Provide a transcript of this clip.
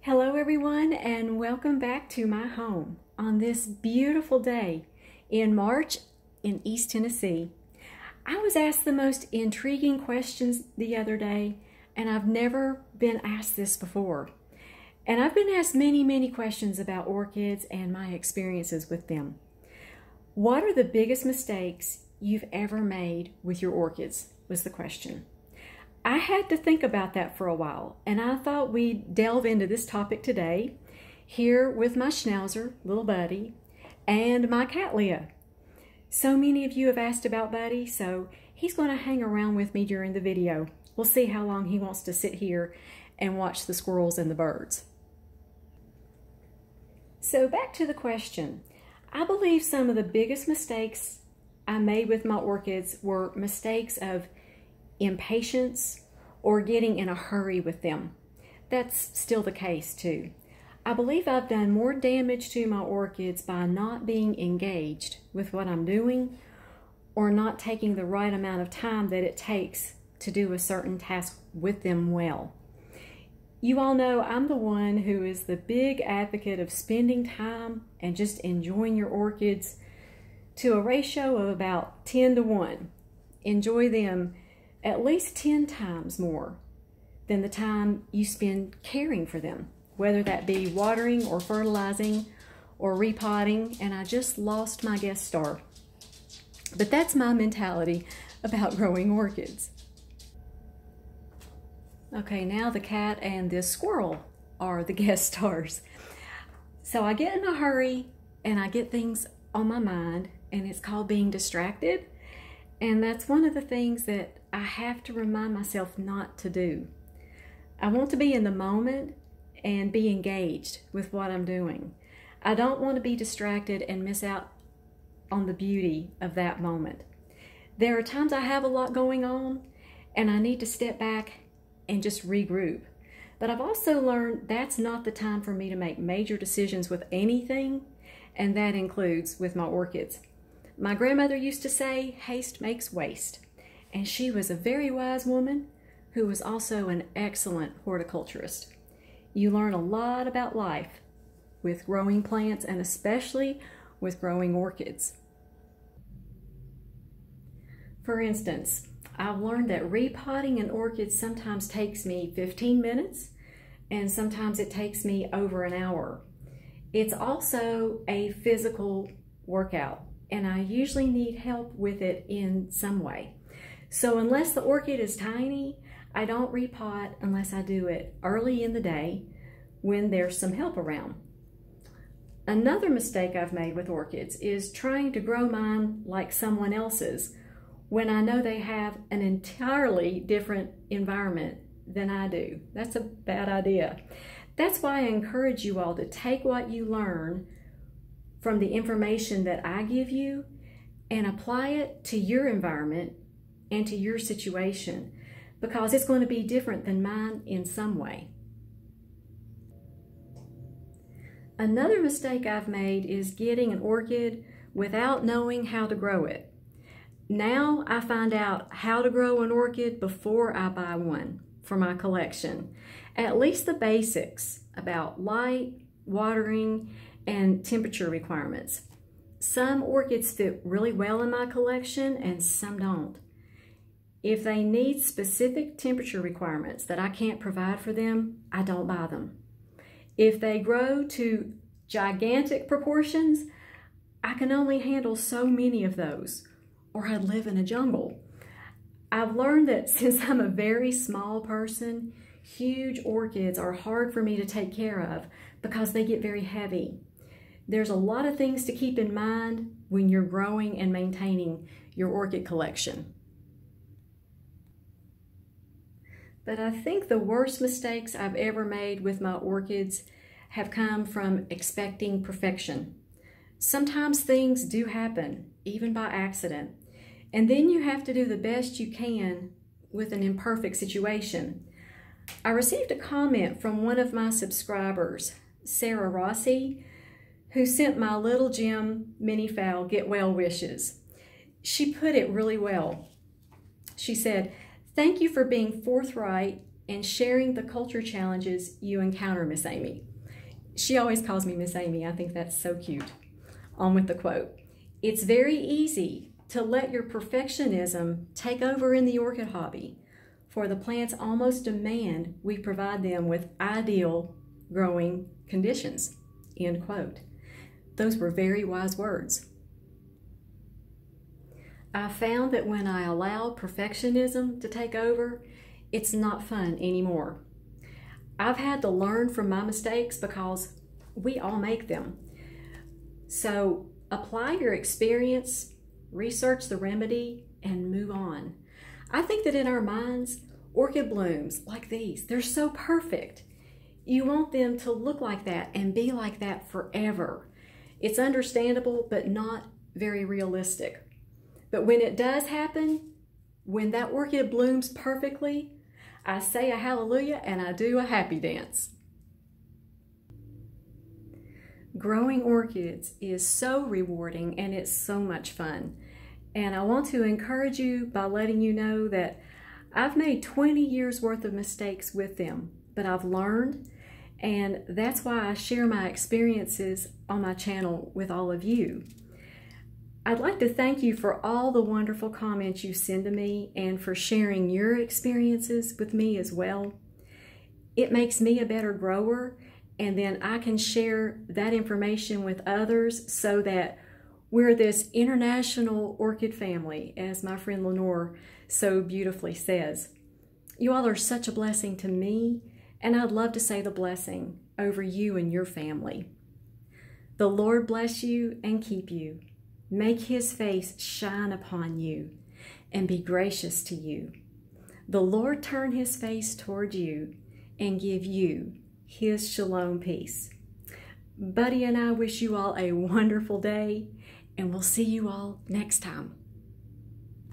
Hello everyone, and welcome back to my home on this beautiful day in March in East Tennessee. I was asked the most intriguing questions the other day, and I've never been asked this before. And I've been asked many questions about orchids and my experiences with them. What are the biggest mistakes you've ever made with your orchids, was the question. I had to think about that for a while, and I thought we'd delve into this topic today, here with my schnauzer, little Buddy, and my Cattleya. So many of you have asked about Buddy, so he's going to hang around with me during the video. We'll see how long he wants to sit here and watch the squirrels and the birds. So back to the question. I believe some of the biggest mistakes I made with my orchids were mistakes of impatience or getting in a hurry with them. That's still the case too. I believe I've done more damage to my orchids by not being engaged with what I'm doing or not taking the right amount of time that it takes to do a certain task with them well. You all know I'm the one who is the big advocate of spending time and just enjoying your orchids to a ratio of about 10 to 1. Enjoy them at least 10 times more than the time you spend caring for them, whether that be watering or fertilizing or repotting. And I just lost my guest star. But that's my mentality about growing orchids. Okay, now the cat and this squirrel are the guest stars. So I get in a hurry and I get things on my mind, and it's called being distracted. And that's one of the things that I have to remind myself not to do. I want to be in the moment and be engaged with what I'm doing. I don't want to be distracted and miss out on the beauty of that moment. There are times I have a lot going on and I need to step back and just regroup. But I've also learned that's not the time for me to make major decisions with anything, and that includes with my orchids. My grandmother used to say, haste makes waste. And she was a very wise woman who was also an excellent horticulturist. You learn a lot about life with growing plants, and especially with growing orchids. For instance, I've learned that repotting an orchid sometimes takes me 15 minutes, and sometimes it takes me over an hour. It's also a physical workout, and I usually need help with it in some way. So unless the orchid is tiny, I don't repot unless I do it early in the day when there's some help around. Another mistake I've made with orchids is trying to grow mine like someone else's when I know they have an entirely different environment than I do. That's a bad idea. That's why I encourage you all to take what you learn from the information that I give you and apply it to your environment and to your situation, because it's going to be different than mine in some way. Another mistake I've made is getting an orchid without knowing how to grow it. Now I find out how to grow an orchid before I buy one for my collection. At least the basics about light, watering, and temperature requirements. Some orchids fit really well in my collection and some don't. If they need specific temperature requirements that I can't provide for them, I don't buy them. If they grow to gigantic proportions, I can only handle so many of those, or I'd live in a jungle. I've learned that since I'm a very small person, huge orchids are hard for me to take care of because they get very heavy. There's a lot of things to keep in mind when you're growing and maintaining your orchid collection. But I think the worst mistakes I've ever made with my orchids have come from expecting perfection. Sometimes things do happen, even by accident, and then you have to do the best you can with an imperfect situation. I received a comment from one of my subscribers, Sarah Rossi, who sent my little Jim mini fowl get well wishes. She put it really well. She said, "Thank you for being forthright and sharing the culture challenges you encounter, Miss Amy. She always calls me Miss Amy. I think that's so cute. On with the quote. It's very easy to let your perfectionism take over in the orchid hobby, for the plants almost demand we provide them with ideal growing conditions. End quote. Those were very wise words. I found that when I allow perfectionism to take over, it's not fun anymore. I've had to learn from my mistakes because we all make them. So apply your experience, research the remedy, and move on. I think that in our minds, orchid blooms like these, they're so perfect. You want them to look like that and be like that forever. It's understandable, but not very realistic. But when it does happen, when that orchid blooms perfectly, I say a hallelujah and I do a happy dance. Growing orchids is so rewarding and it's so much fun. And I want to encourage you by letting you know that I've made 20 years worth of mistakes with them, but I've learned, and that's why I share my experiences on my channel with all of you. I'd like to thank you for all the wonderful comments you send to me and for sharing your experiences with me as well. It makes me a better grower, and then I can share that information with others so that we're this international orchid family, as my friend Lenore so beautifully says. You all are such a blessing to me, and I'd love to say the blessing over you and your family. The Lord bless you and keep you. Make his face shine upon you and be gracious to you. The Lord turn his face toward you and give you his shalom peace. Buddy and I wish you all a wonderful day, and we'll see you all next time.